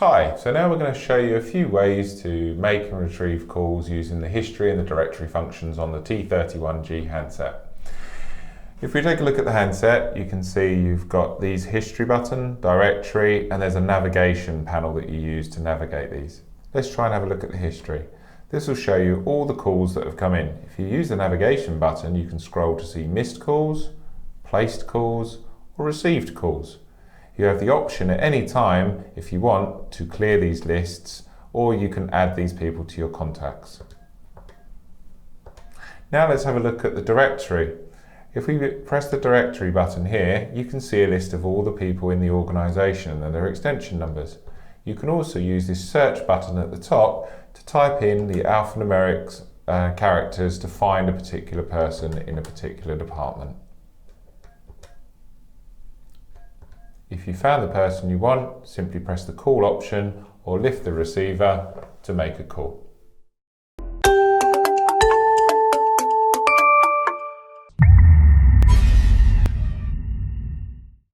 Hi, so now we're going to show you a few ways to make and retrieve calls using the history and the directory functions on the T31G handset. If we take a look at the handset, you can see you've got these history button, directory, and there's a navigation panel that you use to navigate these. Let's try and have a look at the history. This will show you all the calls that have come in. If you use the navigation button, you can scroll to see missed calls, placed calls, or received calls. You have the option at any time, if you want, to clear these lists, or you can add these people to your contacts. Now let's have a look at the directory. If we press the directory button here, you can see a list of all the people in the organisation and their extension numbers. You can also use this search button at the top to type in the alphanumeric characters to find a particular person in a particular department. If you found the person you want, simply press the call option or lift the receiver to make a call.